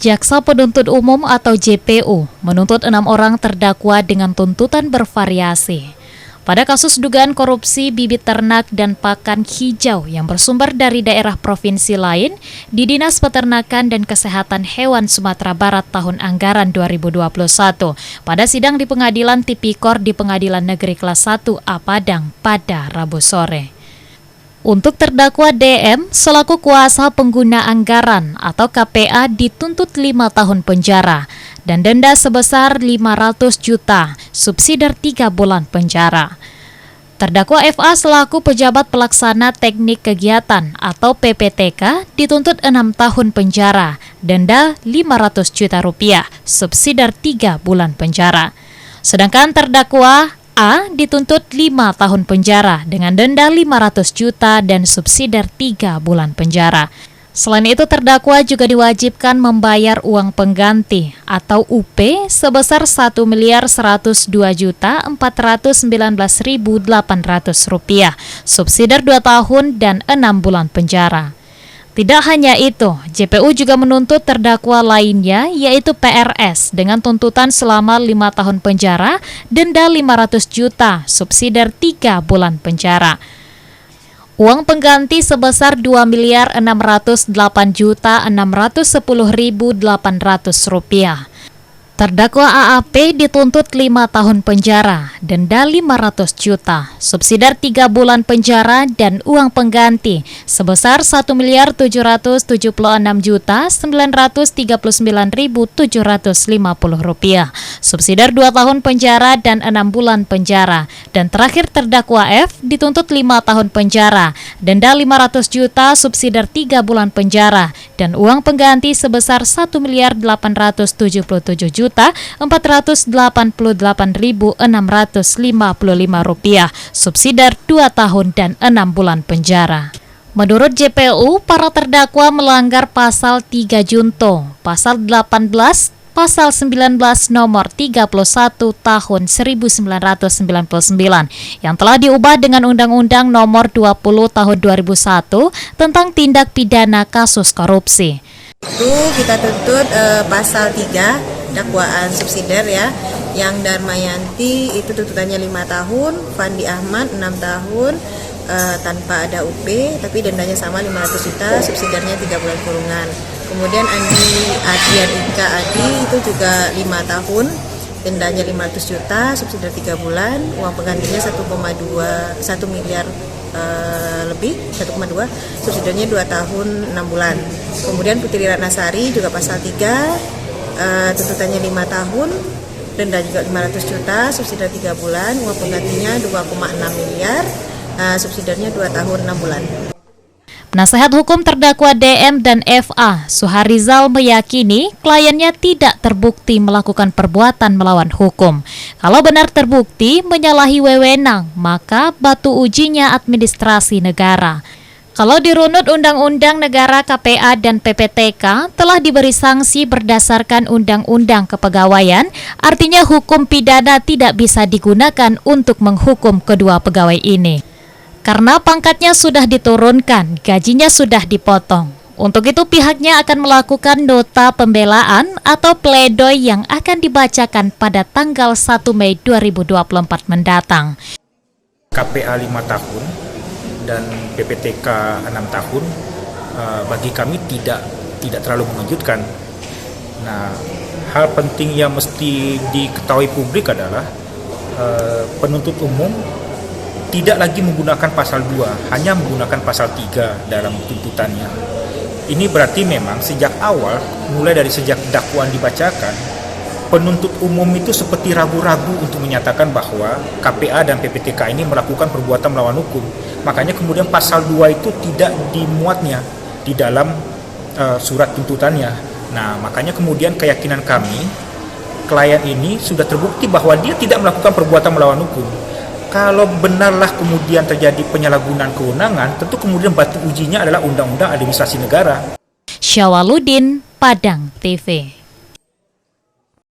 Jaksa Penuntut Umum atau JPU menuntut 6 orang terdakwa dengan tuntutan bervariasi. Pada kasus dugaan korupsi bibit ternak dan pakan hijau yang bersumber dari daerah provinsi lain di Dinas Peternakan dan Kesehatan Hewan Sumatera Barat tahun anggaran 2021 pada sidang di Pengadilan Tipikor di Pengadilan Negeri Kelas 1 A Padang pada Rabu sore. Untuk terdakwa DM selaku kuasa pengguna anggaran atau KPA dituntut 5 tahun penjara dan denda sebesar 500 juta, subsidiar 3 bulan penjara. Terdakwa FA selaku pejabat pelaksana teknik kegiatan atau PPTK dituntut 6 tahun penjara, denda 500 juta rupiah, subsidiar 3 bulan penjara. Sedangkan terdakwa A dituntut 5 tahun penjara dengan denda 500 juta dan subsidiar 3 bulan penjara. Selain itu, terdakwa juga diwajibkan membayar uang pengganti atau UP sebesar Rp1.419.800, subsidiar 2 tahun dan 6 bulan penjara. Tidak hanya itu, JPU juga menuntut terdakwa lainnya yaitu PRS dengan tuntutan selama 5 tahun penjara, denda 500 juta, subsidiar 3 bulan penjara. Uang pengganti sebesar Rp2.608.610.800. Terdakwa AAP dituntut 5 tahun penjara, denda 500 juta, subsidiar 3 bulan penjara dan uang pengganti sebesar Rp1.739.939.750, subsidiar 2 tahun penjara dan 6 bulan penjara. Dan terakhir terdakwa F dituntut 5 tahun penjara, denda 500 juta, subsidiar 3 bulan penjara dan uang pengganti sebesar Rp1.488.655, subsidiar 2 tahun dan 6 bulan penjara. Menurut JPU, para terdakwa melanggar pasal 3 Junto, pasal 18, pasal 19 nomor 31 tahun 1999 yang telah diubah dengan Undang-Undang nomor 20 tahun 2001 tentang tindak pidana kasus korupsi. Itu kita tuntut pasal 3 dakwaan subsidiar ya, yang Darmayanti itu tuntutannya 5 tahun, Fandi Ahmad 6 tahun tanpa ada UP, tapi dendanya sama 500 juta, subsidiarnya 3 bulan kurungan. Kemudian Adian Ika Adi itu juga 5 tahun, dendanya 500 juta, subsidiar 3 bulan, uang penggantinya 1 miliar lebih, 1,2, subsidiarnya 2 tahun 6 bulan. Kemudian Putri Ratnasari juga pasal 3, tuntutannya 5 tahun, denda juga 500 juta, subsidiar 3 bulan, uang penggantinya 2,6 miliar, subsidiarnya 2 tahun 6 bulan. Penasehat hukum terdakwa DM dan FA, Suharizal, meyakini kliennya tidak terbukti melakukan perbuatan melawan hukum. Kalau benar terbukti menyalahi wewenang, maka batu ujinya administrasi negara. Kalau dirunut Undang-Undang Negara KPA dan PPTK telah diberi sanksi berdasarkan Undang-Undang Kepegawaian, artinya hukum pidana tidak bisa digunakan untuk menghukum kedua pegawai ini. Karena pangkatnya sudah diturunkan, gajinya sudah dipotong. Untuk itu pihaknya akan melakukan nota pembelaan atau pledoi yang akan dibacakan pada tanggal 1 Mei 2024 mendatang. KPA 5 tahun dan PPTK 6 tahun bagi kami tidak terlalu mengejutkan. Nah, hal penting yang mesti diketahui publik adalah penuntut umum tidak lagi menggunakan pasal 2, hanya menggunakan pasal 3 dalam tuntutannya. Ini berarti memang sejak awal, mulai dari sejak dakwaan dibacakan, penuntut umum itu seperti ragu-ragu untuk menyatakan bahwa KPA dan PPTK ini melakukan perbuatan melawan hukum. Makanya kemudian pasal 2 itu tidak dimuatnya di dalam surat tuntutannya. Nah, makanya kemudian keyakinan kami, klien ini sudah terbukti bahwa dia tidak melakukan perbuatan melawan hukum. Kalau benarlah kemudian terjadi penyalahgunaan kewenangan, tentu kemudian batu ujinya adalah Undang-Undang Administrasi Negara. Syawaludin, Padang TV.